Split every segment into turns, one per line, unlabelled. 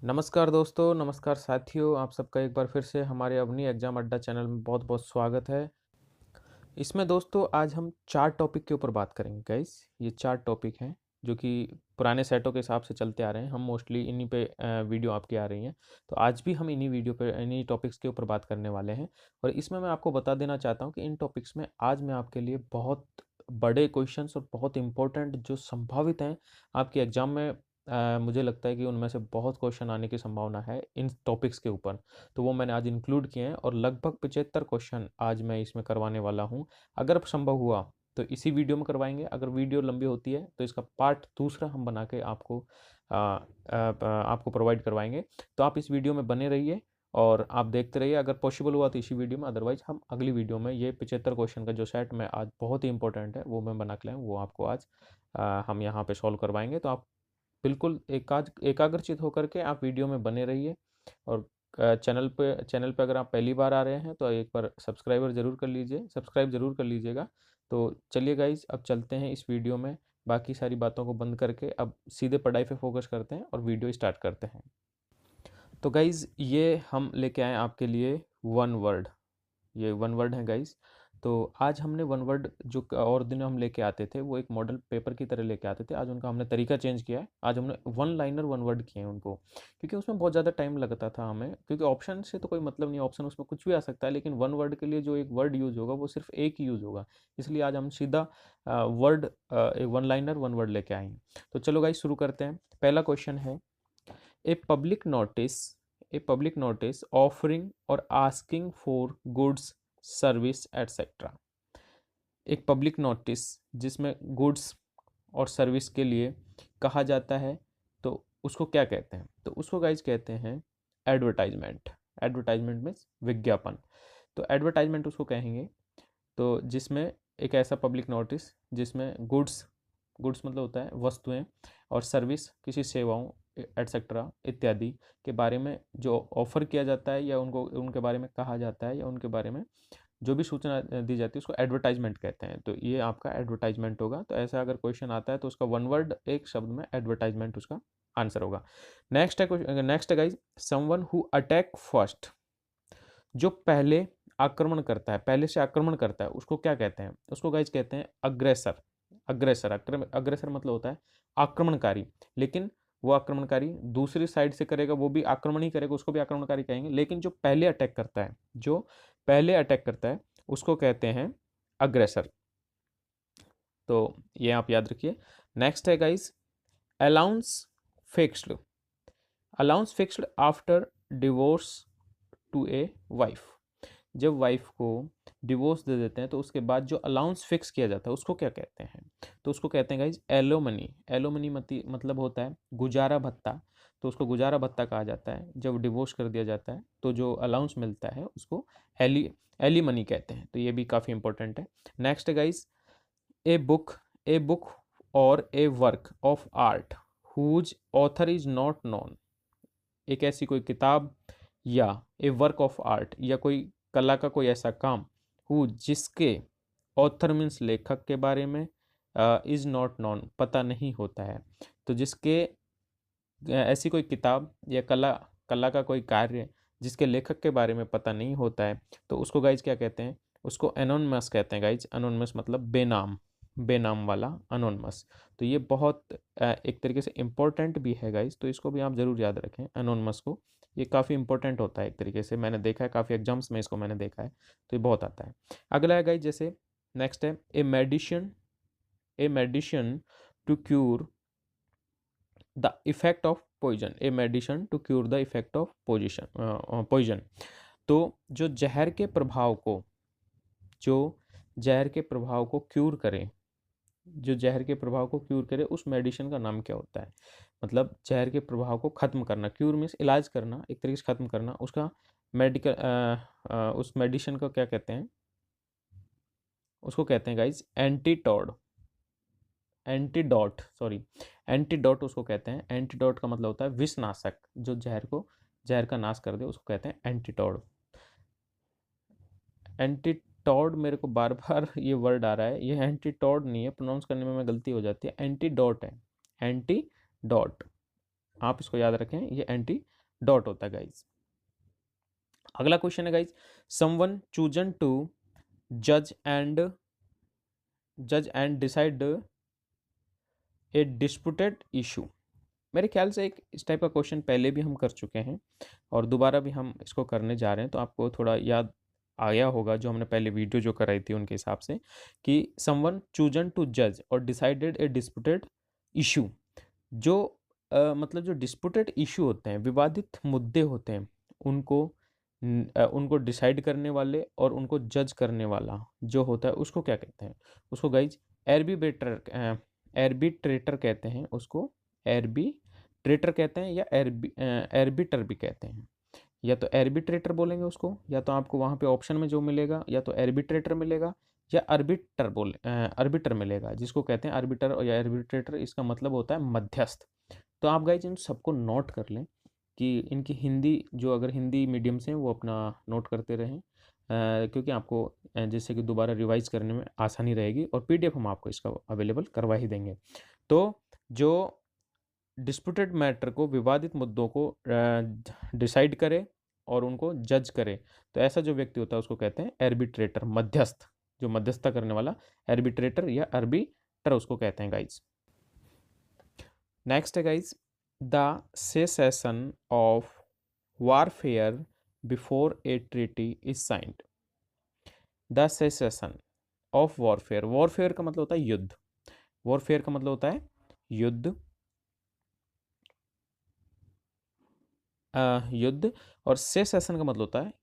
नमस्कार दोस्तों, नमस्कार साथियों, आप सबका एक बार फिर से हमारे अवनी एग्ज़ाम अड्डा चैनल में बहुत-बहुत स्वागत है। इसमें दोस्तों आज हम 4 टॉपिक के ऊपर बात करेंगे गाइस। ये 4 टॉपिक हैं जो कि पुराने सेटों के हिसाब से चलते आ रहे हैं। हम मोस्टली इन्हीं पे वीडियो आपकी आ रही हैं। तो आज भी हम इन्हीं टॉपिक्स के ऊपर बात करने वाले हैं और इसमें मैं आपको बता देना चाहता हूँ कि इन टॉपिक्स में आज मैं आपके लिए बहुत बड़े क्वेश्चंस और बहुत इम्पोर्टेंट जो संभावित हैं आपके एग्ज़ाम में मुझे लगता है कि उनमें से बहुत क्वेश्चन आने की संभावना है इन टॉपिक्स के ऊपर। तो वो मैंने आज इंक्लूड किए हैं और लगभग 75 क्वेश्चन आज मैं इसमें करवाने वाला हूँ। अगर संभव हुआ तो इसी वीडियो में करवाएंगे, अगर वीडियो लंबी होती है तो इसका पार्ट दूसरा हम बना के आपको प्रोवाइड करवाएंगे। तो आप इस वीडियो में बने रहिए और आप देखते रहिए। अगर पॉसिबल हुआ तो इसी वीडियो में, अदरवाइज हम अगली वीडियो में ये 75 क्वेश्चन का जो सेट मैं आज बहुत ही इंपॉर्टेंट है वो मैं बना के लाऊँ, वो आपको आज हम यहाँ पे सॉल्व करवाएंगे। तो आप बिल्कुल एकाग्रचित होकर के आप वीडियो में बने रहिए और चैनल पे अगर आप पहली बार आ रहे हैं तो एक बार सब्सक्राइब ज़रूर कर लीजिएगा। तो चलिए गाइज़, अब चलते हैं इस वीडियो में। बाकी सारी बातों को बंद करके अब सीधे पढ़ाई पे फोकस करते हैं और वीडियो स्टार्ट करते हैं। तो गाइज़, ये हम लेके आए आपके लिए वन वर्ड। ये वन वर्ड है गाइस। तो आज हमने वन वर्ड जो और दिन हम लेके आते थे वो एक मॉडल पेपर की तरह लेके आते थे, आज उनका हमने तरीका चेंज किया है। आज हमने वन लाइनर वन वर्ड किए हैं उनको, क्योंकि उसमें बहुत ज़्यादा टाइम लगता था हमें, क्योंकि ऑप्शन से तो कोई मतलब नहीं, ऑप्शन उसमें कुछ भी आ सकता है, लेकिन वन वर्ड के लिए जो एक वर्ड यूज़ होगा वो सिर्फ एक ही यूज़ होगा। इसलिए आज हम सीधा word one liner one word लेके आए हैं। तो चलो गाइस शुरू करते हैं। पहला क्वेश्चन है, a public notice a public notice offering or asking for goods service etcetera. एक पब्लिक नोटिस जिसमें गुड्स और सर्विस के लिए कहा जाता है, तो उसको क्या कहते हैं? तो उसको गाइज कहते हैं एडवर्टाइजमेंट। एडवर्टाइजमेंट मीन्स विज्ञापन। तो एडवर्टाइजमेंट उसको कहेंगे। तो जिसमें एक ऐसा पब्लिक नोटिस जिसमें गुड्स गुड्स मतलब होता है वस्तुएं, और सर्विस किसी सेवाओं एटसेट्रा इत्यादि के बारे में जो ऑफर किया जाता है या उनको उनके बारे में कहा जाता है या उनके बारे में जो भी सूचना दी जाती है उसको एडवर्टाइजमेंट कहते हैं। तो ये आपका एडवर्टाइजमेंट होगा। तो ऐसा अगर क्वेश्चन आता है तो उसका वन वर्ड एक शब्द में एडवर्टाइजमेंट उसका आंसर होगा। नेक्स्ट है guys, someone who attack first. जो पहले आक्रमण करता है, पहले से आक्रमण करता है, उसको क्या कहते हैं? उसको गाइज कहते हैं अग्रेसर। अग्रेसर मतलब होता है आक्रमणकारी, लेकिन वो आक्रमणकारी दूसरी साइड से करेगा, वो भी आक्रमण ही करेगा, उसको भी आक्रमणकारी कहेंगे। लेकिन जो पहले अटैक करता है, जो पहले अटैक करता है उसको कहते हैं अग्रेसर। तो ये आप याद रखिए। नेक्स्ट है guys, allowance fixed. Allowance fixed after divorce to a wife. जब वाइफ को डिवोर्स दे देते हैं तो उसके बाद जो अलाउंस फिक्स किया जाता है उसको क्या कहते हैं? तो उसको कहते हैं गाइज एलोमनी। एलोमनी मतलब होता है गुजारा भत्ता। तो उसको गुजारा भत्ता कहा जाता है। जब डिवोर्स कर दिया जाता है तो जो अलाउंस मिलता है उसको एली एलिमनी कहते हैं। तो ये भी काफ़ी इंपॉर्टेंट है। Next guys, a book a book और a work of art whose author is not known. एक ऐसी कोई किताब या ए वर्क ऑफ आर्ट या कोई कला का कोई ऐसा काम हु जिसके ऑथर मीन्स लेखक के बारे में इज नॉट नॉन पता नहीं होता है। तो जिसके ऐसी कोई किताब या कला का कोई कार्य जिसके लेखक के बारे में पता नहीं होता है, तो उसको गाइज क्या कहते हैं? उसको एनोनमस कहते हैं गाइज। एनोनमस मतलब बेनाम, बेनाम वाला अनोनमस। तो ये बहुत एक तरीके से इम्पोर्टेंट भी है गाइज, तो इसको भी आप ज़रूर याद रखें एनोनमस को। ये काफ़ी इंपॉर्टेंट होता है एक तरीके से, मैंने देखा है काफ़ी एग्जाम्स में इसको मैंने देखा है, तो ये बहुत आता है। अगला है गाइज, जैसे नेक्स्ट है a medicine to cure the effect of poison. A medicine to cure the effect of poison. तो जो जहर के प्रभाव को क्यूर करे, जो जहर के प्रभाव को क्यूर करे, उस मेडिसिन का नाम क्या होता है? मतलब जहर के प्रभाव को खत्म करना, क्यूर मीन्स इलाज करना, एक तरीके से खत्म करना, उसका उस मेडिसिन को क्या कहते हैं? उसको कहते हैं गाइज एंटीडोट उसको कहते हैं। एंटीडोट का मतलब होता है विषनाशक। जो जहर का नाश कर दे उसको कहते हैं एंटीडोट। एंटीटॉड, मेरे को बार बार ये वर्ड आ रहा है, ये एंटीटॉड नहीं है, प्रोनाउंस करने में गलती हो जाती है, एंटीडोट है। एंटीडोट आप इसको याद रखें, ये एंटीडोट होता है गाइज। अगला क्वेश्चन है गाइज, समवन चूजन टू जज and decide A disputed issue. मेरे ख्याल से एक इस टाइप का क्वेश्चन पहले भी हम कर चुके हैं और दोबारा भी हम इसको करने जा रहे हैं, तो आपको थोड़ा याद आया होगा जो हमने पहले वीडियो जो कराई थी उनके हिसाब से, कि समवन चूजन टू जज और डिसाइडेड ए डिस्प्यूटेड इशू। जो मतलब जो डिस्प्यूटेड इशू होते हैं, विवादित मुद्दे होते हैं, उनको डिसाइड करने वाले और उनको जज करने वाला जो होता है उसको क्या कहते हैं? उसको गाइज एर्बिट्रेटर कहते हैं, उसको एर्बिट्रेटर कहते हैं या एर्बिटर भी कहते हैं। या तो एर्बिट्रेटर बोलेंगे उसको, या तो आपको वहाँ पे ऑप्शन में जो मिलेगा या तो एर्बिट्रेटर मिलेगा या अर्बिटर मिलेगा, जिसको कहते हैं अर्बिटर या एर्बिट्रेटर। इसका मतलब होता है मध्यस्थ। तो आप गाइज इन सबको नोट कर लें कि इनकी हिंदी, जो अगर हिंदी मीडियम से हैं वो अपना नोट करते रहें, क्योंकि आपको जैसे कि दोबारा रिवाइज करने में आसानी रहेगी, और पीडीएफ हम आपको इसका अवेलेबल करवा ही देंगे। तो जो डिस्प्यूटेड मैटर को, विवादित मुद्दों को डिसाइड करे और उनको जज करे, तो ऐसा जो व्यक्ति होता है उसको कहते हैं एर्बिट्रेटर, मध्यस्थ, जो मध्यस्थता करने वाला, एर्बिट्रेटर या अर्बिटर उसको कहते हैं गाइज। नेक्स्ट है guys, the cessation of warfare before A treaty is signed. The cessation of warfare, warfare का मतलब होता है युद्ध, वॉरफेयर का मतलब होता है युद्ध, युद्ध, और सेसेशन का मतलब होता है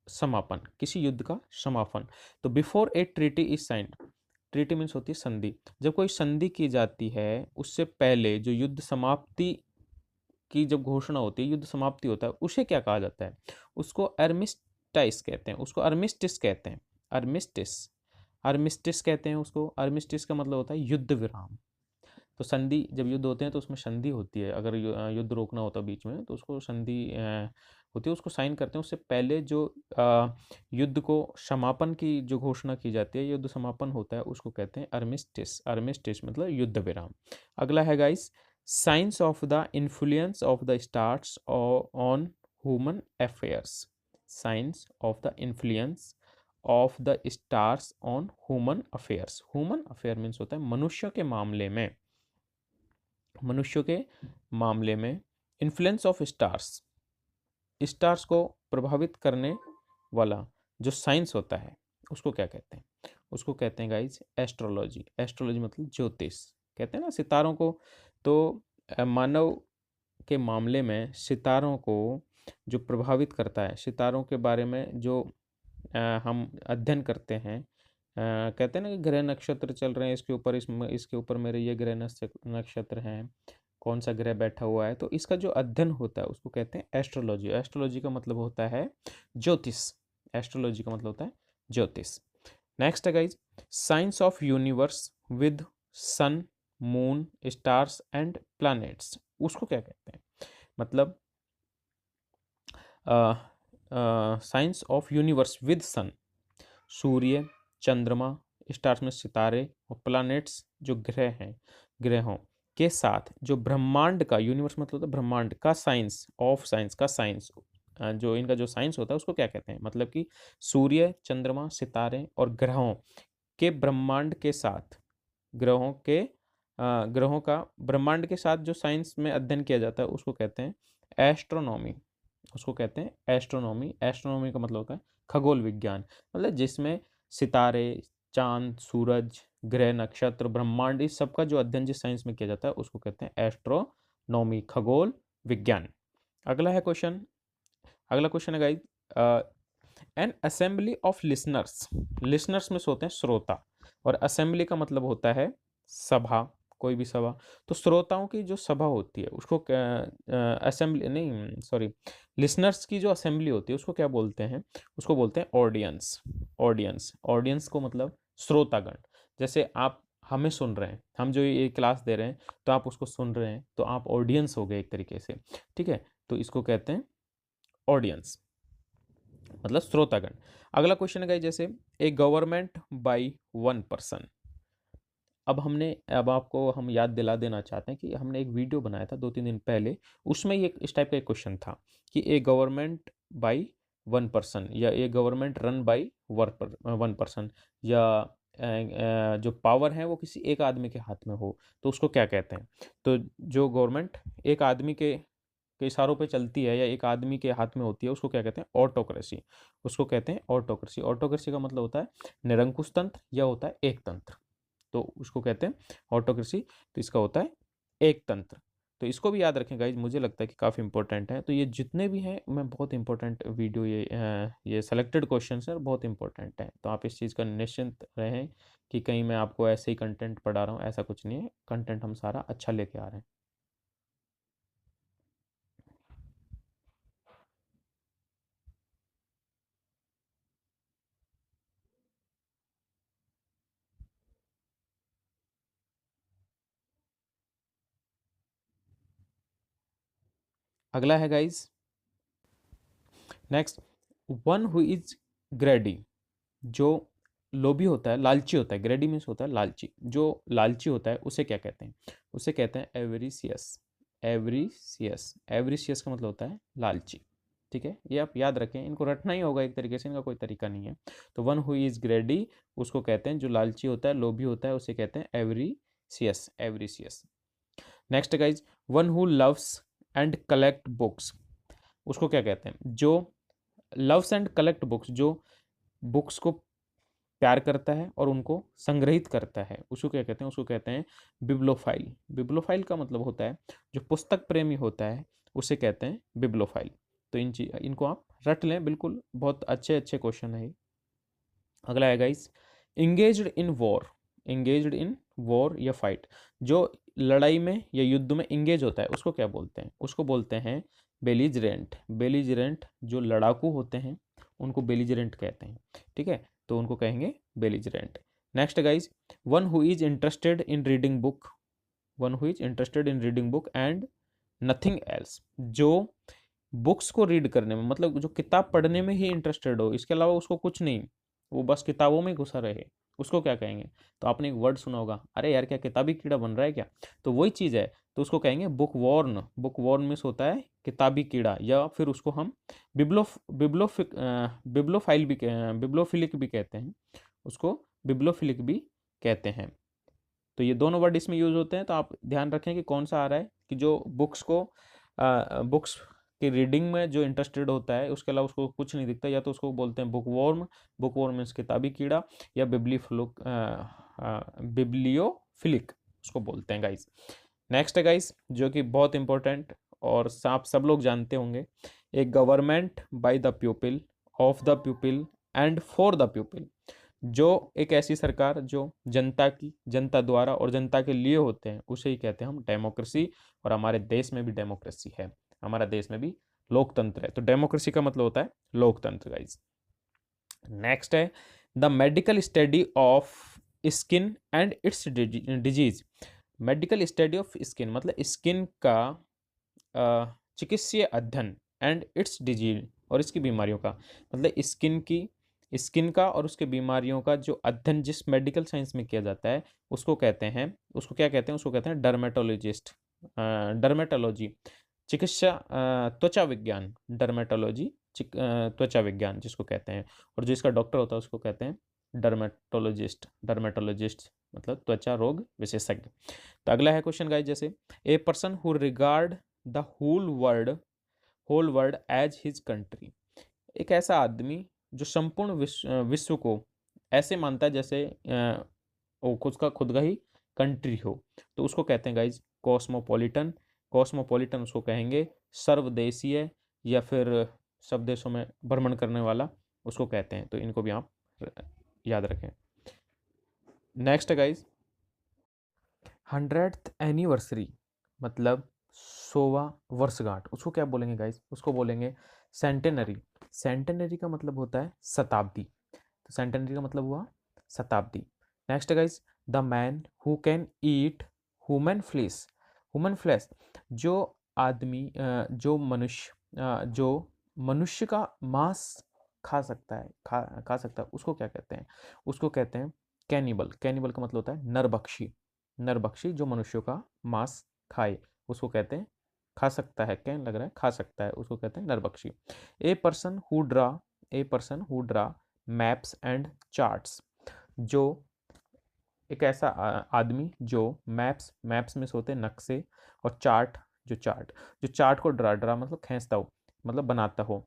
समापन, किसी युद्ध का समापन। तो before A treaty is signed, treaty means होती है संधि। जब कोई संधि की जाती है उससे पहले जो युद्ध समाप्ति की जब घोषणा होती है, युद्ध समाप्ति होता है, उसे क्या कहा जाता है? उसको अर्मिस्टाइस कहते हैं, उसको अर्मिस्टिस कहते हैं, अर्मिस्टिस, अर्मिस्टिस कहते हैं उसको। अर्मिस्टिस का मतलब होता है युद्ध विराम। तो संधि, जब युद्ध होते हैं तो उसमें संधि होती है, अगर युद्ध रोकना होता है बीच में तो उसको संधि होती है, उसको साइन करते हैं। उससे पहले जो युद्ध को समापन की जो घोषणा की जाती है, युद्ध समापन होता है, उसको कहते हैं अर्मिस्टिस। अर्मिस्टिस मतलब युद्ध विराम। अगला है guys, science of the influence of the stars on human affairs. Science of the influence of the stars on human affairs. Human affair means होता है मनुष्य के मामले में, मनुष्य के मामले में इन्फ्लुएंस ऑफ स्टार्स, स्टार्स को प्रभावित करने वाला जो साइंस होता है उसको क्या कहते हैं? उसको कहते हैं गाइज एस्ट्रोलॉजी। एस्ट्रोलॉजी मतलब ज्योतिष, कहते हैं ना सितारों को। तो मानव के मामले में सितारों को जो प्रभावित करता है, सितारों के बारे में जो हम अध्ययन करते हैं, कहते हैं ना कि ग्रह नक्षत्र चल रहे हैं, इसके ऊपर इसके ऊपर मेरे ये ग्रह नक्षत्र हैं, कौन सा ग्रह बैठा हुआ है, तो इसका जो अध्ययन होता है उसको कहते हैं एस्ट्रोलॉजी। एस्ट्रोलॉजी का मतलब होता है ज्योतिष, एस्ट्रोलॉजी का मतलब होता है ज्योतिष। नेक्स्ट है guys, science of universe with sun, moon, stars and planets, उसको क्या कहते हैं? मतलब science of universe with sun, सूर्य, चंद्रमा, स्टार्स में सितारे, और प्लैनेट्स जो ग्रह हैं, ग्रहों के साथ जो ब्रह्मांड का, यूनिवर्स मतलब होता है ब्रह्मांड का, साइंस ऑफ, साइंस का साइंस, जो इनका जो साइंस होता है उसको क्या कहते हैं? मतलब कि सूर्य, चंद्रमा, सितारे और ग्रहों के ब्रह्मांड के साथ, ग्रहों के ग्रहों का ब्रह्मांड के साथ जो साइंस में अध्ययन किया जाता है उसको कहते हैं एस्ट्रोनॉमी, उसको कहते हैं एस्ट्रोनॉमी। एस्ट्रोनॉमी का मतलब होता है खगोल विज्ञान, मतलब जिसमें सितारे, चांद, सूरज, ग्रह, नक्षत्र, ब्रह्मांड, इस सब का जो अध्ययन जिस साइंस में किया जाता है उसको कहते हैं एस्ट्रोनॉमी, खगोल विज्ञान। अगला है क्वेश्चन, अगला क्वेश्चन है guys, N assembly of listeners, listeners में होते हैं श्रोता, और असेंबली का मतलब होता है सभा, कोई भी सभा। तो श्रोताओं की जो सभा होती है उसको असेंबली नहीं, सॉरी, लिसनर्स की जो असेंबली होती है उसको क्या बोलते हैं? उसको बोलते हैं ऑडियंस। ऑडियंस, ऑडियंस को मतलब श्रोतागण। जैसे आप हमें सुन रहे हैं, हम जो ये क्लास दे रहे हैं तो आप उसको सुन रहे हैं, तो आप ऑडियंस हो गए एक तरीके से, ठीक है? तो इसको कहते हैं ऑडियंस, मतलब श्रोतागण। अगला क्वेश्चन है जैसे, ए गवर्नमेंट बाय वन पर्सन, अब आपको हम याद दिला देना चाहते हैं कि हमने एक वीडियो बनाया था 2-3 दिन पहले, उसमें ये इस टाइप का एक क्वेश्चन था कि ए गवर्नमेंट बाय 1 पर्सन या ए गवर्नमेंट रन बाय 1 पर्सन, या जो पावर है वो किसी एक आदमी के हाथ में हो तो उसको क्या कहते हैं? तो जो गवर्नमेंट एक आदमी के इशारों पे चलती है या एक आदमी के हाथ में होती है उसको क्या कहते हैं? ऑटोक्रेसी। उसको कहते हैं ऑटोक्रेसी। ऑटोक्रेसी का मतलब होता है निरंकुश तंत्र या होता है एक तंत्र। तो उसको कहते हैं ऑटोक्रेसी। तो इसका होता है एक तंत्र। तो इसको भी याद रखें गाइज, मुझे लगता है कि काफ़ी इंपॉर्टेंट है। तो ये जितने भी हैं मैं बहुत इंपॉर्टेंट वीडियो, ये सेलेक्टेड क्वेश्चन है, बहुत इंपॉर्टेंट है। तो आप इस चीज़ का निश्चिंत रहें कि कहीं मैं आपको ऐसे ही कंटेंट पढ़ा रहा हूँ, ऐसा कुछ नहीं है। कंटेंट हम सारा अच्छा लेके आ रहे हैं। अगला है guys, next, one who is ग्रेडी। जो लोभी होता है, लालची होता है, ग्रेडी मीन्स होता है लालची। जो लालची होता है उसे क्या कहते हैं? उसे कहते हैं एवरीसियस। एवरीसियस, एवरीसियस का मतलब होता है लालची। ठीक है, ये आप याद रखें, इनको रटना ही होगा एक तरीके से, इनका कोई तरीका नहीं है। तो वन हु इज ग्रेडी उसको कहते हैं जो लालची होता है, लोभी होता है, उसे कहते हैं avaricious. Avaricious. Next guys, one who loves and collect books, उसको क्या कहते हैं? जो लव्स एंड कलेक्ट बुक्स, जो बुक्स को प्यार करता है और उनको संग्रहित करता है, उसको क्या कहते हैं? उसको कहते हैं बिब्लोफाइल। बिब्लोफाइल का मतलब होता है जो पुस्तक प्रेमी होता है, उसे कहते हैं बिब्लोफाइल। तो इनको आप रट लें, बिल्कुल बहुत अच्छे अच्छे क्वेश्चन है। अगला है guys, engaged in war. Engaged in war या फाइट, जो लड़ाई में या युद्ध में इंगेज होता है उसको क्या बोलते हैं? उसको बोलते हैं बेलिजरेंट। बेलिजरेंट, जो लड़ाकू होते हैं उनको बेलिजरेंट कहते हैं। ठीक है, तो उनको कहेंगे belligerent. Next guys, one who is interested in reading book. One who is interested in reading book and nothing else, जो बुक्स को रीड करने में, मतलब जो किताब पढ़ने में ही इंटरेस्टेड हो, इसके अलावा उसको कुछ नहीं, वो बस किताबों में घुसा रहे, उसको क्या कहेंगे? तो आपने एक वर्ड सुना होगा, अरे यार क्या किताबी कीड़ा बन रहा है क्या? तो वही चीज़ है। तो उसको कहेंगे bookworm. Bookworm means होता है किताबी कीड़ा, या फिर उसको हम बिब्लोफाइल भी, बिब्लोफिलिक भी कहते हैं। उसको बिब्लोफिलिक भी कहते हैं। तो ये दोनों वर्ड इसमें यूज होते हैं। तो आप ध्यान रखें कि कौन सा आ रहा है, कि जो बुक्स की रीडिंग में जो इंटरेस्टेड होता है, उसके अलावा उसको कुछ नहीं दिखता, या तो उसको बोलते हैं bookworm. Bookworm means किताबी कीड़ा, या बिब्लियोफिलिक उसको बोलते हैं गाइस। नेक्स्ट है गाइस, जो कि बहुत इंपॉर्टेंट और आप सब लोग जानते होंगे, एक government by the people, of the people and for the people. जो एक ऐसी सरकार जो जनता की, जनता द्वारा और जनता के लिए होते हैं, उसे ही कहते हैं हम डेमोक्रेसी। और हमारे देश में भी डेमोक्रेसी है, हमारा देश में भी लोकतंत्र है। तो डेमोक्रेसी का मतलब होता है लोकतंत्र गाइज। नेक्स्ट है the medical study of skin and it's disease. Medical study of skin मतलब स्किन का चिकित्सीय अध्ययन, एंड इट्स डिजीज और इसकी बीमारियों का, मतलब स्किन का और उसके बीमारियों का जो अध्ययन जिस मेडिकल साइंस में किया जाता है, उसको कहते हैं, उसको क्या कहते हैं? उसको कहते हैं डर्मेटोलॉजिस्ट। डर्मेटोलॉजी चिकित्सा, त्वचा विज्ञान। डर्मेटोलॉजी त्वचा विज्ञान जिसको कहते हैं, और जो इसका डॉक्टर होता है उसको कहते हैं डर्मेटोलॉजिस्ट। डर्मेटोलॉजिस्ट मतलब त्वचा रोग विशेषज्ञ। तो अगला है क्वेश्चन गाइस, जैसे a person who regard the whole world as his country. एक ऐसा आदमी जो संपूर्ण विश्व को ऐसे मानता है जैसे वो खुद का ही कंट्री हो, तो उसको कहते हैं गाइज कॉस्मोपॉलिटन। कॉस्मोपॉलिटन उसको कहेंगे सर्वदेशीय, या फिर सब देशों में भ्रमण करने वाला उसको कहते हैं। तो इनको भी आप याद रखें। नेक्स्ट गाइज, 100th एनिवर्सरी मतलब 100वां वर्षगांठ, उसको क्या बोलेंगे गाइज? उसको बोलेंगे सेंटेनरी। सेंटेनरी का मतलब होता है शताब्दी। तो सेंटेनरी का मतलब हुआ शताब्दी। Next guys, the man who can eat human flesh. Human flesh, जो आदमी जो मनुष्य का मांस खा सकता है, खा सकता है, उसको क्या कहते हैं? उसको कहते हैं कैनिबल, कैनिबल का मतलब होता है नरभक्षी, नरभक्षी जो मनुष्यों का मांस खाए उसको कहते हैं, खा सकता है, कैन लग रहा है, खा सकता है, उसको कहते हैं नरभक्षी। A person who draw, a person who draw maps and charts, जो एक ऐसा आदमी जो मैप्स, मैप्स में से होते हैं नक्शे, और चार्ट, जो चार्ट को ड्रा, ड्रा मतलब खींचता हो, मतलब बनाता हो,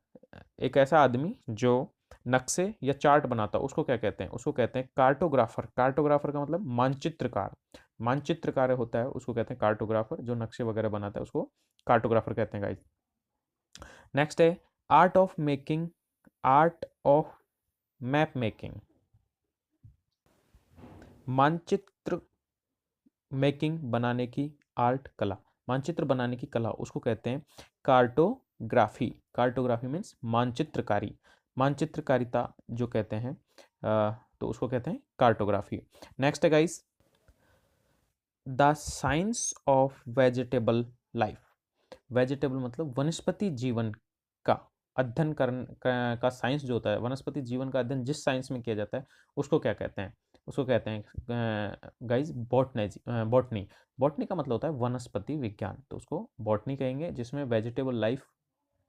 एक ऐसा आदमी जो नक्शे या चार्ट बनाता हो उसको क्या कहते हैं, उसको कहते हैं कार्टोग्राफर। कार्टोग्राफर का मतलब मानचित्रकार, मानचित्रकार होता है उसको कहते हैं कार्टोग्राफर, जो नक्शे वगैरह बनाता है उसको कार्टोग्राफर कहते हैं गाइस। नेक्स्ट है art of making, art of map making, मानचित्र मेकिंग बनाने की आर्ट, कला, मानचित्र बनाने की कला, उसको कहते हैं कार्टोग्राफी। कार्टोग्राफी मीन्स मानचित्रकारी, मानचित्रकारिता जो कहते हैं तो उसको कहते हैं कार्टोग्राफी। नेक्स्ट है guys the science of vegetable life, vegetable मतलब वनस्पति जीवन का अध्ययन का साइंस जो होता है, वनस्पति जीवन का अध्ययन जिस साइंस में किया जाता है उसको क्या कहते हैं, उसको कहते हैं गाइस बॉटनी। बॉटनी, बॉटनी का मतलब होता है वनस्पति विज्ञान, तो उसको बॉटनी कहेंगे, जिसमें वेजिटेबल लाइफ,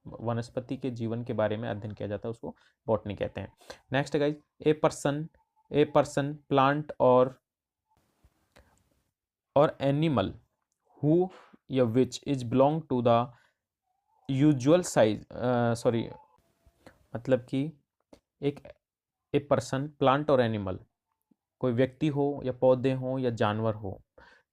वनस्पति के जीवन के बारे में अध्ययन किया जाता है उसको बॉटनी कहते हैं। Next guys a person, a person plant और एनिमल हु या which is belong to the usual size, sorry, मतलब कि एक ए पर्सन प्लांट और एनिमल, कोई व्यक्ति हो या पौधे हो या जानवर हो,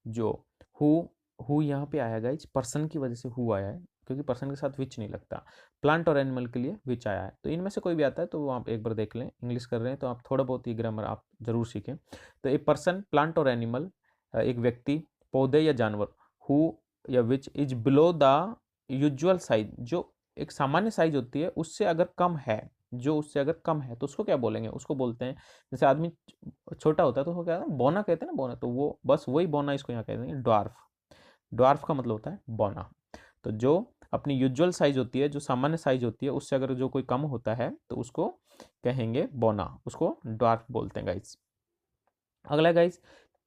जो हु यहाँ पे आया गाइज पर्सन की वजह से हु आया है, क्योंकि पर्सन के साथ विच नहीं लगता, प्लांट और एनिमल के लिए विच आया है, तो इनमें से कोई भी आता है तो वो आप एक बार देख लें, इंग्लिश कर रहे हैं तो आप थोड़ा बहुत ही ग्रामर आप जरूर सीखें। तो ए पर्सन प्लांट और एनिमल, एक व्यक्ति, पौधे या जानवर, हु या which is below the usual size, जो एक सामान्य साइज होती है उससे अगर कम है, जो उससे अगर कम है तो उसको क्या बोलेंगे, उसको बोलते हैं, जैसे आदमी छोटा होता है तो उसको क्या बोना कहते हैं ना, बोना, तो वो बस वही बोना इसको यहाँ कहते हैं ड्वार्फ। ड्वार्फ का मतलब होता है बोना। तो जो अपनी यूजुअल साइज होती है, जो सामान्य साइज होती है उससे अगर जो कोई कम होता है तो उसको कहेंगे बोना, उसको ड्वार्फ बोलते हैं गाइज। अगला गाइज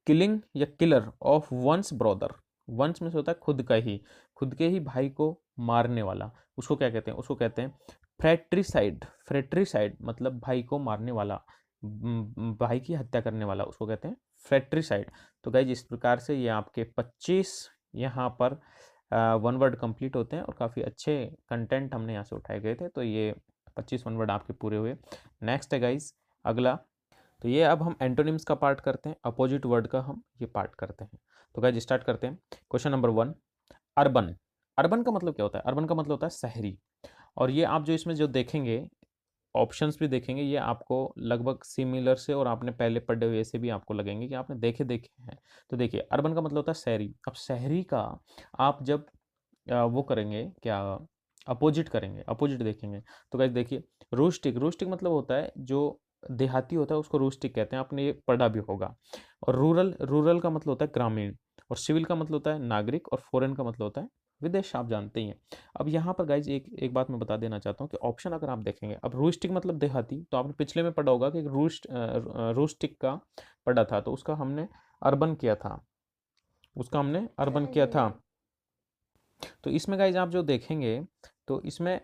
किलिंग या killer of one's brother, one's में से होता है खुद का ही, खुद के ही भाई को मारने वाला, उसको क्या कहते हैं, उसको कहते हैं फ्रेट्रिसाइड। फ्रेट्रिसाइड मतलब भाई को मारने वाला, भाई की हत्या करने वाला, उसको कहते हैं फ्रेट्रिसाइड। तो गाइज इस प्रकार से ये आपके 25 यहाँ पर वन वर्ड कंप्लीट होते हैं, और काफ़ी अच्छे कंटेंट हमने यहाँ से उठाए गए थे, तो ये 25 वन वर्ड आपके पूरे हुए। नेक्स्ट है गाइज अगला, तो ये अब हम एंटोनिम्स का पार्ट करते हैं, अपोजिट वर्ड का हम ये पार्ट करते हैं। तो गाइज स्टार्ट करते हैं। Question number 1, urban. अर्बन का मतलब क्या होता है, अर्बन का मतलब होता है शहरी, और ये आप जो इसमें जो देखेंगे ऑप्शंस भी देखेंगे, ये आपको लगभग सिमिलर से और आपने पहले पढ़े हुए से भी आपको लगेंगे कि आपने देखे हैं। तो देखिए अर्बन का मतलब होता है शहरी। अब शहरी का आप जब वो करेंगे क्या, अपोजिट करेंगे, अपोजिट देखेंगे, तो गाइस देखिए रूस्टिक, रूस्टिक मतलब होता है जो देहाती होता है उसको रूस्टिक कहते हैं, आपने ये पढ़ा भी होगा। और रूरल, रूरल का मतलब होता है ग्रामीण, और सिविल का मतलब होता है नागरिक, और फॉरेन का मतलब होता है विदेश, आप जानते ही हैं। अब यहाँ पर गाइज एक एक बात मैं बता देना चाहता हूँ कि ऑप्शन अगर आप देखेंगे, अब रूस्टिक मतलब देहाती, तो आपने पिछले में पढ़ा होगा कि रूस्टिक का पढ़ा था, तो उसका हमने अर्बन किया था, उसका हमने अर्बन किया था। तो इसमें गाइज आप जो देखेंगे तो इसमें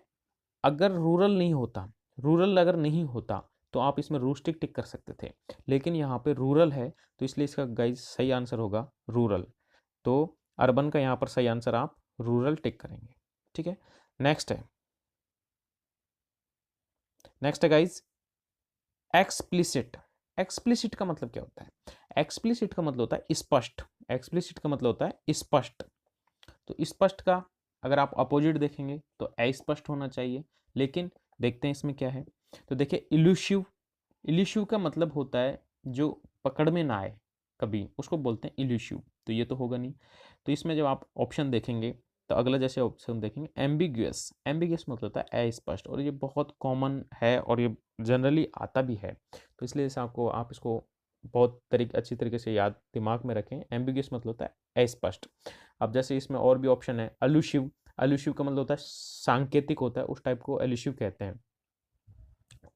अगर रूरल नहीं होता, रूरल अगर नहीं होता तो आप इसमें रूस्टिक टिक कर सकते थे, लेकिन यहाँ पे रूरल है तो इसलिए इसका गाइज सही आंसर होगा रूरल। तो अर्बन का यहाँ पर सही आंसर आप रूरल टिक करेंगे, ठीक है। नेक्स्ट है, नेक्स्ट है गाइज एक्सप्लिसिट। एक्सप्लिसिट का मतलब क्या होता है, एक्सप्लिसिट का मतलब होता है स्पष्ट, एक्सप्लिसिट का मतलब होता है स्पष्ट। तो स्पष्ट का अगर आप अपोजिट देखेंगे तो अस्पष्ट होना चाहिए, लेकिन देखते हैं इसमें क्या है। तो देखिए इल्यूसिव, इल्यूसिव का मतलब होता है जो पकड़ में ना आए कभी, उसको बोलते हैं इल्यूसिव, तो ये तो होगा नहीं। तो इसमें जब आप ऑप्शन देखेंगे तो अगला जैसे ऑप्शन देखेंगे एम्बिग्यूअस, एम्बिग्यूअस मतलब होता है अस्पष्ट, और ये बहुत कॉमन है और ये जनरली आता भी है, तो इसलिए इसे आपको, आप इसको बहुत अच्छी तरीके से याद दिमाग में रखें। एम्बिग्यूअस मतलब होता है अस्पष्ट। अब जैसे इसमें और भी ऑप्शन है अलूशिव, अलूशिव का मतलब होता है सांकेतिक होता है, उस टाइप को अलूशिव कहते हैं।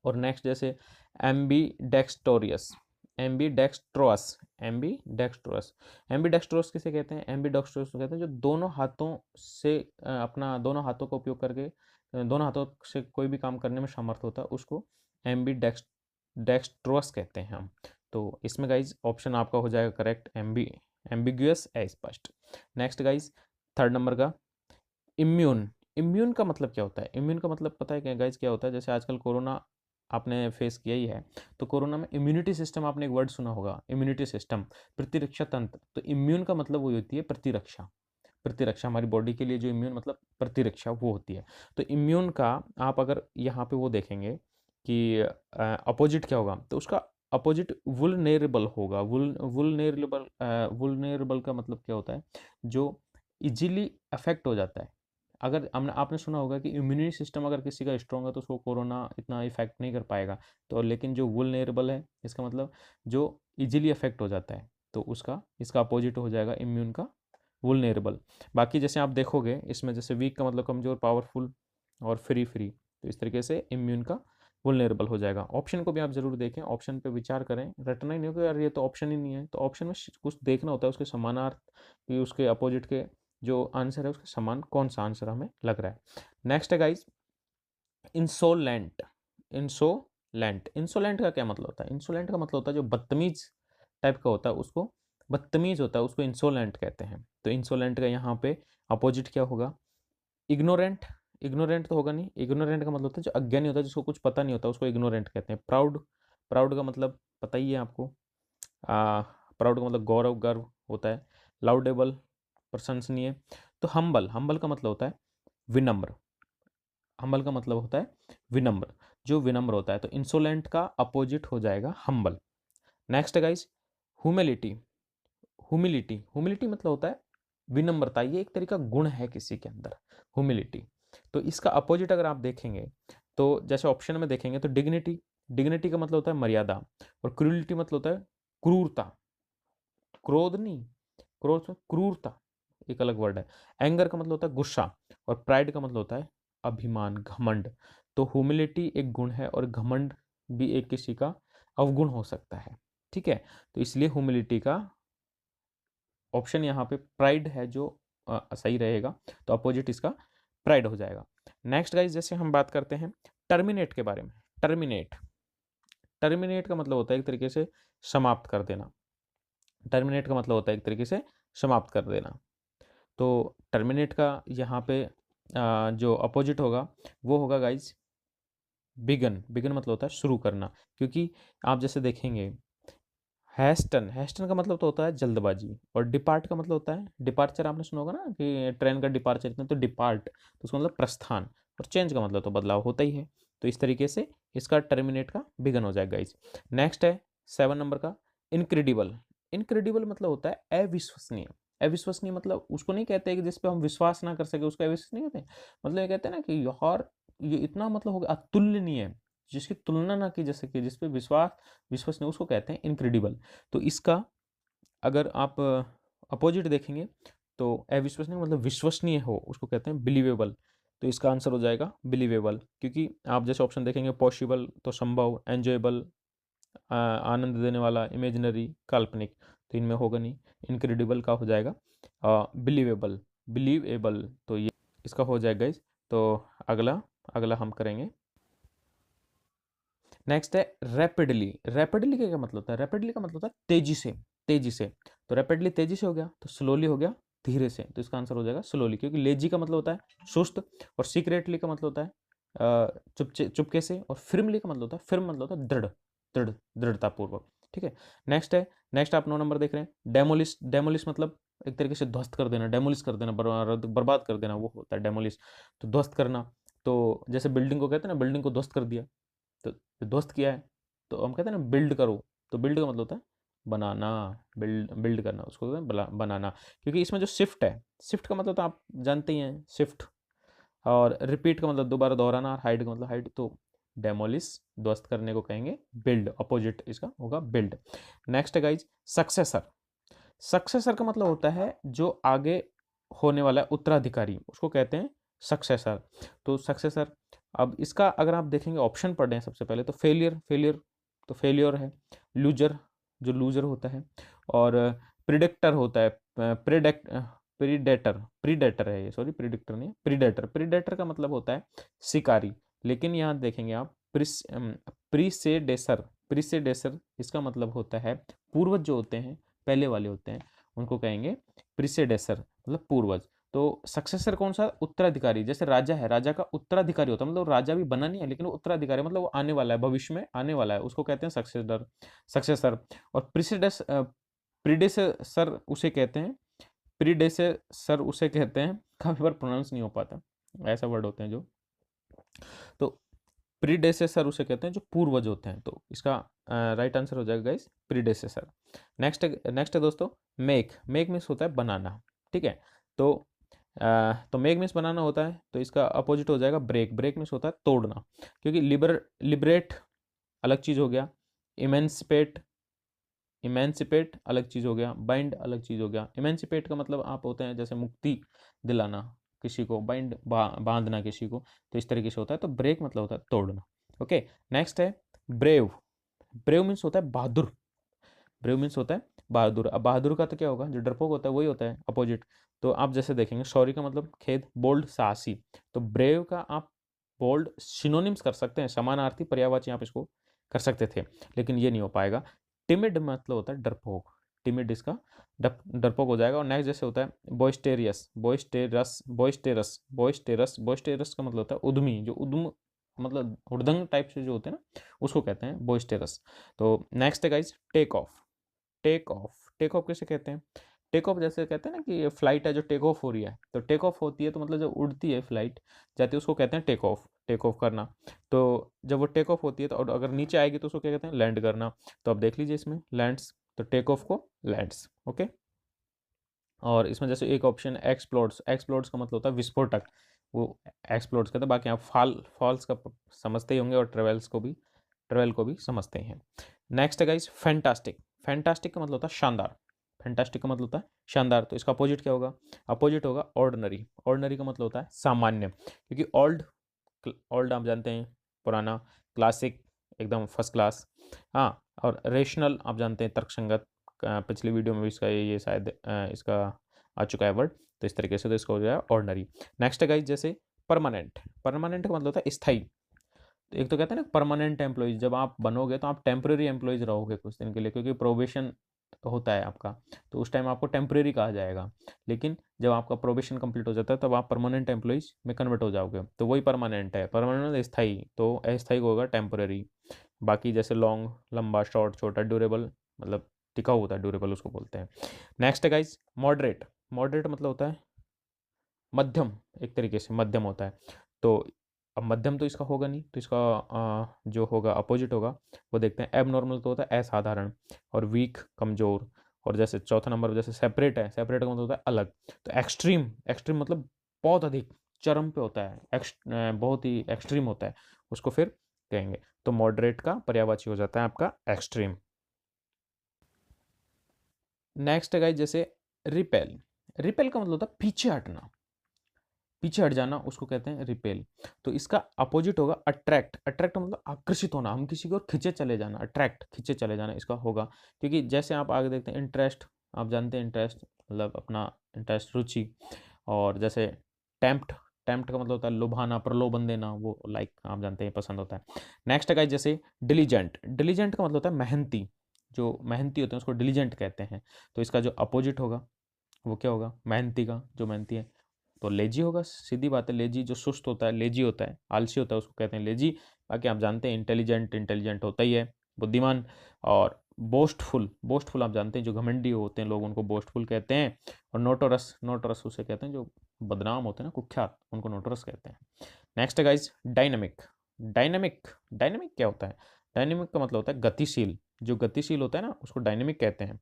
और नेक्स्ट जैसे एम्बीडेक्स्टोरियस, एम्बीडेक्स्ट्रोस, एम्बीडेक्स्ट्रोस। एम्बीडेक्स्ट्रोस किसे कहते हैं? एम्बीडेक्स्ट्रोस को कहते हैं जो दोनों हाथों से अपना दोनों हाथों का उपयोग करके दोनों हाथों से कोई भी काम करने में समर्थ होता है, उसको एम्बीडेक्स्ट्रोस कहते हैं हम। तो इसमें गाइज ऑप्शन आपका हो जाएगा करेक्ट, एम्बिग्यूअस, अस्पष्ट। नेक्स्ट गाइज, थर्ड नंबर का इम्यून। इम्यून का मतलब क्या होता है? इम्यून का मतलब पता है क्या गाइज क्या होता है? जैसे आजकल कोरोना आपने फेस किया ही है, तो कोरोना में इम्यूनिटी सिस्टम आपने एक वर्ड सुना होगा, इम्यूनिटी सिस्टम, प्रतिरक्षा तंत्र। तो इम्यून का मतलब वो होती है प्रतिरक्षा। प्रतिरक्षा हमारी बॉडी के लिए जो इम्यून मतलब प्रतिरक्षा वो होती है। तो इम्यून का आप अगर यहाँ पे वो देखेंगे कि अपोजिट क्या होगा, तो उसका अपोजिट वुलनेरेबल होगा। वुलनेरेबल का मतलब क्या होता है? जो इजीली अफेक्ट हो जाता है। अगर हमने आपने सुना होगा कि इम्यूनिटी सिस्टम अगर किसी का स्ट्रॉन्ग है तो उसको कोरोना इतना इफेक्ट नहीं कर पाएगा। तो लेकिन जो वुलनेरेबल है, इसका मतलब जो इजीली अफेक्ट हो जाता है, तो उसका इसका अपोजिट हो जाएगा इम्यून का वुलनेरेबल। बाकी जैसे आप देखोगे इसमें, जैसे वीक का मतलब कमज़ोर, पावरफुल और फ्री फ्री, तो इस तरीके से इम्यून का वुलनेरेबल हो जाएगा। ऑप्शन को भी आप ज़रूर देखें, ऑप्शन पे विचार करें, रटना ही नहीं होगा यार ये तो ऑप्शन ही नहीं है। तो ऑप्शन में कुछ देखना होता है उसके समानार्थ, कि उसके अपोजिट के जो आंसर है उसके समान कौन सा आंसर हमें लग रहा है। नेक्स्ट है गाइज इंसोलेंट। इंसोलेंट, इंसोलेंट का क्या मतलब होता है? इंसोलेंट का मतलब होता है जो बदतमीज टाइप का होता है, उसको बदतमीज होता है उसको इंसोलेंट कहते हैं। तो इंसोलेंट का यहाँ पे अपोजिट क्या होगा? इग्नोरेंट। इग्नोरेंट तो होगा नहीं, इग्नोरेंट का मतलब होता है जो अज्ञानी होता है, जिसको कुछ पता नहीं होता, उसको इग्नोरेंट कहते हैं। प्राउड, प्राउड का मतलब पता ही है आपको, प्राउड का मतलब गौरव, गर्व होता है। लाउडेबल, प्रशंसनीय। तो हम्बल, हम्बल का मतलब होता है विनम्र। हम्बल का मतलब होता है विनम्र, जो विनम्र होता है। तो इंसोलेंट का अपोजिट हो जाएगा humble. Next guys, humility. Humility, humility मतलब होता है विनम्रता, ये एक तरीका गुण है किसी के अंदर, ह्यूमिलिटी। तो इसका अपोजिट अगर आप देखेंगे, तो जैसे ऑप्शन में देखेंगे तो डिग्निटी। डिग्निटी का मतलब होता है मर्यादा, और क्रूलिटी मतलब होता है क्रूरता। क्रोध नहीं, क्रोध से क्रूरता एक अलग वर्ड है। एंगर का मतलब होता है गुस्सा, और प्राइड का मतलब होता है अभिमान, घमंड। तो ह्यूमिलिटी एक गुण है और घमंड भी एक किसी का अवगुण हो सकता है। ठीक है, तो इसलिए ह्यूमिलिटी का ऑप्शन यहाँ पे प्राइड है जो सही रहेगा। तो अपोजिट इसका प्राइड हो जाएगा। नेक्स्ट गाइज, जैसे हम बात करते हैं टर्मिनेट के बारे में। टर्मिनेट, टर्मिनेट का मतलब होता है एक तरीके से समाप्त कर देना। टर्मिनेट का मतलब होता है एक तरीके से समाप्त कर देना। तो टर्मिनेट का यहाँ पे जो अपोजिट होगा वो होगा गाइज बिगन। बिगन मतलब होता है शुरू करना। क्योंकि आप जैसे देखेंगे हैस्टन, हैस्टन का मतलब तो होता है जल्दबाजी, और डिपार्ट का मतलब होता है डिपार्चर। आपने सुना होगा ना कि ट्रेन का डिपार्चर इतना, तो डिपार्ट तो उसका मतलब प्रस्थान, और चेंज का मतलब तो बदलाव होता ही है। तो इस तरीके से इसका टर्मिनेट का बिगन हो जाएगा गाइज। नेक्स्ट है 7 नंबर का इनक्रेडिबल। इनक्रेडिबल मतलब होता है अविश्वसनीय। अविश्वसनीय मतलब उसको नहीं कहते कि जिस पे हम विश्वास ना कर सके उसको अविश्वसनीय कहते हैं। मतलब ये कहते हैं ना कि यार ये इतना मतलब हो गया अतुलनीय, जिसकी तुलना ना की जा सके, जिस पे विश्वसनीय, उसको कहते हैं इनक्रेडिबल। तो इसका अगर आप अपोजिट देखेंगे तो अविश्वसनीय मतलब विश्वसनीय हो, उसको कहते हैं बिलीवेबल। तो इसका आंसर हो जाएगा बिलीवेबल। क्योंकि आप जैसे ऑप्शन देखेंगे पॉसिबल तो संभव, एंजॉयबल आनंद देने वाला, इमेजिनरी काल्पनिक, तो इनमें होगा नहीं। इनक्रेडिबल का हो जाएगा बिलीवेबल, बिलीवेबल। तो ये इसका हो जाएगा गाइस। तो अगला अगला हम करेंगे। नेक्स्ट है रैपिडली। रैपिडली का क्या मतलब होता है? रैपिडली का मतलब होता है तेजी से, तेजी से। तो रैपिडली तेजी से हो गया, तो स्लोली हो गया धीरे से। तो इसका आंसर हो जाएगा स्लोली। क्योंकि लेजी का मतलब होता है सुस्त, और सीक्रेटली का मतलब होता है चुपके से, और फिर्मली का मतलब होता है, फिर्म मतलब होता है दृढ़, दृढ़, दृढ़तापूर्वक। ठीक है। नेक्स्ट है, नेक्स्ट आप 9 नंबर देख रहे हैं डेमोलिश। डेमोलिश मतलब एक तरीके से ध्वस्त कर देना, डेमोलिश कर देना, बर्बाद कर देना, वो होता है डेमोलिश। तो ध्वस्त करना, तो जैसे बिल्डिंग को कहते हैं ना, बिल्डिंग को ध्वस्त कर दिया, तो ध्वस्त किया है, तो हम कहते हैं ना बिल्ड करो। तो बिल्ड का मतलब होता है बनाना, बिल्ड, बिल्ड करना, उसको कहते हैं बनाना। क्योंकि इसमें जो शिफ्ट है, शिफ्ट का मतलब तो आप जानते ही हैं शिफ्ट, और रिपीट का मतलब दोबारा दोहराना, और हाइड का मतलब हाइड। तो डेमोलिश ध्वस्त करने को कहेंगे बिल्ड, अपोजिट इसका होगा build. Next guys successor. Successor का मतलब होता है जो आगे होने वाला है उत्तराधिकारी, उसको कहते हैं सक्सेसर। तो सक्सेसर, अब इसका अगर आप देखेंगे ऑप्शन पढ़ रहे हैं सबसे पहले, तो फेलियर, फेलियर तो फेलियर है। लूजर, जो लूजर होता है, और प्रिडेक्टर होता है, प्रीडेटर, प्रीडेटर है ये, सॉरी प्रिडिक्टर नहीं, प्रीडेटर, प्रीडेटर का मतलब होता है शिकारी। लेकिन यहाँ देखेंगे आप प्रीसेडेसर, प्रीसेडेसर इसका मतलब होता है पूर्वज जो होते हैं, पहले वाले होते हैं, उनको कहेंगे प्रीसेडेसर, मतलब पूर्वज। तो सक्सेसर कौन सा? उत्तराधिकारी। जैसे राजा है, राजा का उत्तराधिकारी होता है, मतलब राजा भी बना नहीं है लेकिन वो उत्तराधिकारी, मतलब वो आने वाला है, भविष्य में आने वाला है, उसको कहते हैं सक्सेसर, सक्सेसर। और प्रीडेसेसर उसे कहते हैं, प्रीडेसेसर उसे कहते हैं, काफी बार प्रोनाउंस नहीं हो पाता, ऐसा वर्ड होते हैं जो, तो प्रीडेसेसर उसे कहते हैं जो पूर्वज होते हैं। तो इसका राइट आंसर हो जाएगा गाइस प्रीडेसेसर। नेक्स्ट नेक्स्ट है दोस्तों मेक, मेक मीन्स होता है बनाना, ठीक है। तो तो मेक मीन्स बनाना होता है, तो इसका अपोजिट हो जाएगा ब्रेक, ब्रेक मीन्स होता है तोड़ना, क्योंकि लिबरेट अलग चीज हो गया, इमेंसिपेट, इमेंसिपेट अलग चीज हो गया, बाइंड अलग चीज हो गया। इमेंसिपेट का मतलब आप होते हैं जैसे मुक्ति दिलाना किसी को, बाइंड बांधना किसी को, तो इस तरीके से होता है। तो ब्रेक मतलब होता है तोड़ना। ओके, नेक्स्ट है ब्रेव, ब्रेव मीन्स होता है बहादुर, ब्रेव मीन्स होता है बहादुर। अब बहादुर का तो क्या होगा, जो डरपोक होता है वही होता है अपोजिट। तो आप जैसे देखेंगे सॉरी का मतलब खेद, बोल्ड साहसी, तो ब्रेव का आप बोल्ड सिनोनिम्स कर सकते हैं, समानार्थी पर्यायवाची आप इसको कर सकते थे, लेकिन ये नहीं हो पाएगा। टिमिड मतलब होता है डरपोक, टिमिड इसका डरपोक हो जाएगा। और नेक्स्ट जैसे होता है बॉइस्टेरियस, बॉइस्टेरस, बॉइस्टेरस, बॉइस्टेरस, बॉइस्टेरस का मतलब होता है उद्यमी, जो उद्यम मतलब हुड़दंग टाइप से जो होते हैं ना, उसको कहते हैं बॉइस्टेरस। तो नेक्स्ट है guys take off, take off, take off किसे कहते हैं? टेक ऑफ जैसे कहते हैं ना कि फ्लाइट है जो टेक ऑफ हो रही है, तो टेक ऑफ होती है तो मतलब जब उड़ती है फ्लाइट जाती है उसको कहते हैं टेक ऑफ, टेक ऑफ करना। तो जब वो टेक ऑफ होती है तो और अगर नीचे आएगी तो उसको क्या कहते हैं? लैंड करना। तो आप देख लीजिए इसमें लैंड्स, तो टेक ऑफ को लैंड्स। ओके, और इसमें जैसे एक ऑप्शन एक्सप्लोड्स, एक्सप्लोड्स का मतलब होता है विस्फोटक, वो एक्सप्लोड्स कहते हैं। बाकी आप फॉल्स का समझते ही होंगे, और ट्रेवल्स को भी, ट्रेवल को भी समझते हैं। नेक्स्ट है गाइस फैंटास्टिक, फैंटास्टिक का मतलब होता है शानदार, फैंटास्टिक का मतलब होता है शानदार। तो इसका अपोजिट क्या होगा? अपोजिट होगा ऑर्डिनरी, ऑर्डिनरी का मतलब होता है सामान्य, क्योंकि ओल्ड, ओल्ड आप जानते हैं पुराना, क्लासिक एकदम फर्स्ट क्लास, हाँ, और रेशनल आप जानते हैं तर्कसंगत, पिछली वीडियो में भी इसका ये शायद इसका आ चुका है वर्ड। तो इस तरीके से तो इसका हो जाएगा ऑर्डिनरी। नेक्स्ट है गाइस जैसे परमानेंट, परमानेंट का मतलब होता है स्थायी। तो एक तो कहते हैं ना परमानेंट एम्प्लॉयज, जब आप बनोगे तो आप टेम्परेरी एम्प्लॉयज रहोगे कुछ दिन के लिए, क्योंकि प्रोबेशन होता है आपका, तो उस टाइम आपको टेम्परेरी कहा जाएगा। लेकिन जब आपका प्रोबेशन कंप्लीट हो जाता है तब आप परमानेंट एम्प्लॉयज में कन्वर्ट हो जाओगे, तो वही परमानेंट है। परमानेंट स्थायी, तो अस्थायी को होगा टेम्परेरी। बाकी जैसे लॉन्ग, लंबा, शॉर्ट, छोटा, ड्यूरेबल, मतलब टिकाऊ होता है, ड्यूरेबल उसको बोलते हैं। नेक्स्ट है गाइज मॉडरेट, मॉडरेट मतलब होता है मध्यम, एक तरीके से मध्यम होता है। तो अब मध्यम तो इसका होगा नहीं, तो इसका जो होगा अपोजिट होगा वो देखते हैं। एबनॉर्मल तो होता है असाधारण, और वीक कमजोर। और जैसे चौथा नंबर जैसे सेपरेट है, सेपरेट का मतलब होता है अलग। तो एक्सट्रीम, एक्सट्रीम मतलब बहुत अधिक चरम पे होता है, बहुत ही एक्सट्रीम होता है, उसको फिर कहेंगे। तो मॉडरेट का पर्यायवाची हो जाता है आपका एक्सट्रीम। नेक्स्ट है गाइस जैसे रिपेल, रिपेल का मतलब होता है पीछे हटना, पीछे हट जाना, उसको कहते हैं रिपेल। तो इसका अपोजिट होगा अट्रैक्ट, अट्रैक्ट मतलब आकर्षित होना, हम किसी की ओर खींचे चले जाना, अट्रैक्ट खींचे चले जाना इसका होगा। क्योंकि जैसे आप आगे देखते हैं इंटरेस्ट, आप जानते हैं इंटरेस्ट मतलब अपना इंटरेस्ट, रुचि। और जैसे टेम्प्ट, टेम्प्ट का मतलब होता है लुभाना, प्रलोभन देना, वो लाइक आप जानते हैं पसंद होता है। नेक्स्ट है जैसे डिलीजेंट, डिलीजेंट का मतलब होता है मेहनती, जो मेहनती होते हैं उसको डिलीजेंट कहते हैं। तो इसका जो अपोजिट होगा वो क्या होगा? मेहनती का, जो मेहनती है, तो लेजी होगा, सीधी बात है। लेजी जो सुस्त होता है, लेजी होता है, आलसी होता है, उसको कहते हैं लेजी। बाकी आप जानते हैं इंटेलिजेंट, इंटेलिजेंट होता ही है, बुद्धिमान। और बोस्टफुल, बोस्टफुल आप जानते हैं जो घमंडी होते हैं लोग, उनको बोस्टफुल कहते हैं। और नोटोरस, नोटोरस उसे कहते हैं जो बदनाम होते हैं ना, कुख्यात, उनको नोटोरस कहते हैं। नेक्स्ट है गाइज डायनामिक, डायनामिक, डायनामिक क्या होता है? डायनामिक का मतलब होता है गतिशील, जो गतिशील होता है ना उसको डायनामिक कहते हैं,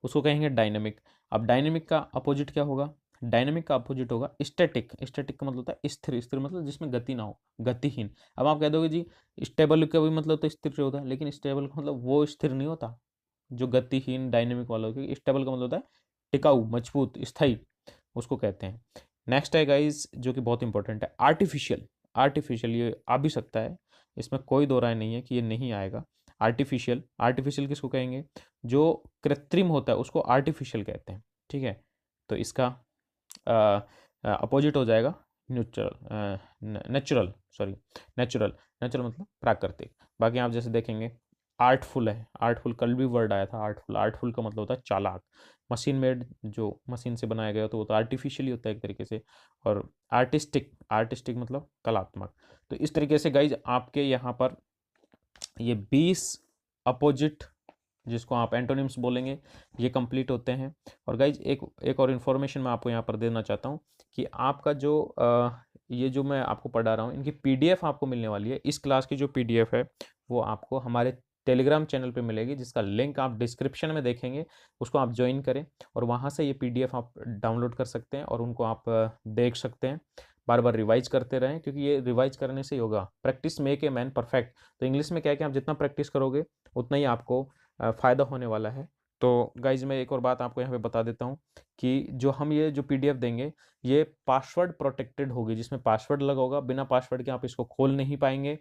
उसको कहेंगे डायनेमिक। अब डायनेमिक का अपोजिट क्या होगा? डायनेमिक का अपोजिट होगा स्टैटिक, स्टैटिक का मतलब होता है स्थिर, स्थिर मतलब जिसमें गति ना हो, गतिहीन। अब आप कह दोगे जी स्टेबल का भी मतलब तो स्थिर होता है, लेकिन स्टेबल का मतलब वो स्थिर नहीं होता जो गतिहीन डायनेमिक वाला, क्योंकि स्टेबल का मतलब होता है टिकाऊ, मजबूत, स्थायी, उसको कहते हैं। नेक्स्ट है गाइज जो कि बहुत इंपॉर्टेंट है आर्टिफिशियल, आर्टिफिशियल ये आ भी सकता है, इसमें कोई दो राय नहीं है कि ये नहीं आएगा। आर्टिफिशियल, आर्टिफिशियल किसको कहेंगे? जो कृत्रिम होता है उसको आर्टिफिशियल कहते हैं, ठीक है। तो इसका अपोजिट हो जाएगा neutral, natural, sorry natural, natural मतलब प्राकृतिक। बाकी आप जैसे देखेंगे आर्टफुल है, आर्टफुल कल भी वर्ड आया था आर्टफुल, आर्टफुल का मतलब होता है चालाक। मशीन मेड जो मशीन से बनाया गया तो वो तो आर्टिफिशियली होता है एक तरीके से। और आर्टिस्टिक, आर्टिस्टिक मतलब कलात्मक। तो इस तरीके से गाइज आपके यहाँ पर ये 20 अपोजिट जिसको आप एंटोनिम्स बोलेंगे ये कंप्लीट होते हैं। और गाइज एक एक और इन्फॉर्मेशन मैं आपको यहाँ पर देना चाहता हूँ कि आपका जो ये जो मैं आपको पढ़ा रहा हूँ इनकी पीडीएफ आपको मिलने वाली है। इस क्लास की जो पीडीएफ है वो आपको हमारे टेलीग्राम चैनल पे मिलेगी, जिसका लिंक आप डिस्क्रिप्शन में देखेंगे, उसको आप ज्वाइन करें और वहाँ से ये पीडीएफ आप डाउनलोड कर सकते हैं और उनको आप देख सकते हैं। बार बार रिवाइज करते रहें क्योंकि ये रिवाइज करने से ही होगा। Practice make a man perfect. तो इंग्लिश में क्या है कि आप जितना प्रैक्टिस करोगे उतना ही आपको फ़ायदा होने वाला है। तो गाइज मैं एक और बात आपको यहाँ पे बता देता हूँ कि जो हम ये जो पीडीएफ देंगे ये पासवर्ड प्रोटेक्टेड होगी, जिसमें पासवर्ड लगा होगा, बिना पासवर्ड के आप इसको खोल नहीं पाएंगे।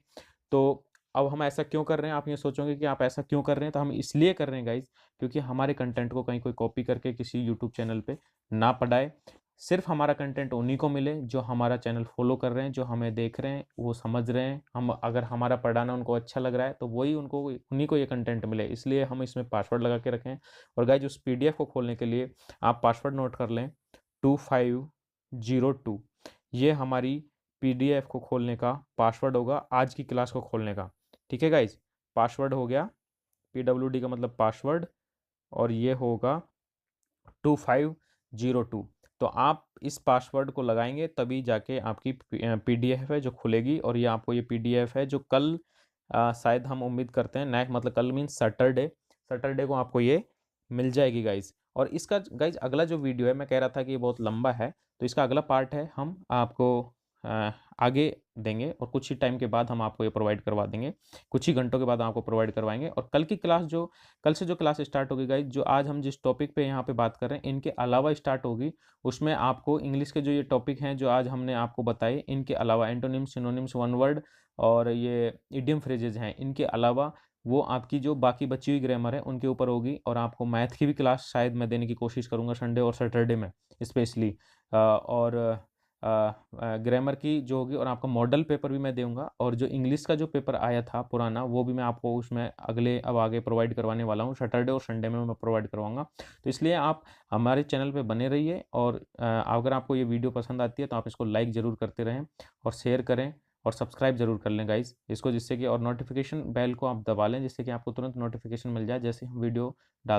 तो अब हम ऐसा क्यों कर रहे हैं, आप ये सोचोगे कि आप ऐसा क्यों कर रहे हैं, तो हम इसलिए कर रहे हैं गाइज क्योंकि हमारे कंटेंट को कहीं कोई कॉपी करके किसी यूट्यूब चैनल पे ना पढ़ाए। सिर्फ हमारा कंटेंट उन्हीं को मिले जो हमारा चैनल फॉलो कर रहे हैं, जो हमें देख रहे हैं, वो समझ रहे हैं। हम अगर हमारा पढ़ाना उनको अच्छा लग रहा है तो वही उनको उन्हीं को ये कंटेंट मिले, इसलिए हम इसमें पासवर्ड लगा के रखें। और गाइज उस पीडीएफ को खोलने के लिए आप पासवर्ड नोट कर लें 2502। ये हमारी पीडीएफ को खोलने का पासवर्ड होगा आज की क्लास को खोलने का, ठीक है गाइज। पासवर्ड हो गया PWD का मतलब पासवर्ड, और ये होगा 2502। तो आप इस पासवर्ड को लगाएंगे तभी जाके आपकी पीडीएफ है जो खुलेगी। और ये आपको ये पीडीएफ है जो कल शायद हम उम्मीद करते हैं नेक्स्ट मतलब कल मीन्स सैटरडे, सैटरडे को आपको ये मिल जाएगी गाइज। और इसका गाइज अगला जो वीडियो है, मैं कह रहा था कि ये बहुत लंबा है, तो इसका अगला पार्ट है हम आपको आगे देंगे और कुछ ही टाइम के बाद हम आपको ये प्रोवाइड करवा देंगे, कुछ ही घंटों के बाद आपको प्रोवाइड करवाएंगे। और कल की क्लास जो कल से जो क्लास स्टार्ट होगी गाइज, जो आज हम जिस टॉपिक पे यहाँ पे बात कर रहे हैं इनके अलावा स्टार्ट होगी। उसमें आपको इंग्लिश के जो ये टॉपिक हैं जो आज हमने आपको बताए, इनके अलावा एंटोनिम्स, सिनोनिम्स, वन वर्ड और ये इडियम फ्रेजेज हैं, इनके अलावा वो आपकी जो बाकी बची हुई ग्रामर है उनके ऊपर होगी। और आपको मैथ की भी क्लास शायद मैं देने की कोशिश करूँगा संडे और सैटरडे में स्पेशली। और ग्रामर की जो होगी, और आपका मॉडल पेपर भी मैं दूंगा। और जो इंग्लिश का जो पेपर आया था पुराना वो भी मैं आपको उसमें अगले अब आगे प्रोवाइड करवाने वाला हूँ, सैटरडे और संडे में मैं प्रोवाइड करवाऊंगा। तो इसलिए आप हमारे चैनल पे बने रहिए। और अगर आपको ये वीडियो पसंद आती है तो आप इसको लाइक ज़रूर करते रहें और शेयर करें और सब्सक्राइब जरूर कर लें गाइज इसको, जिससे कि और नोटिफिकेशन बेल को आप दबा लें जिससे कि आपको तुरंत नोटिफिकेशन मिल जाए जैसे हम वीडियो डाल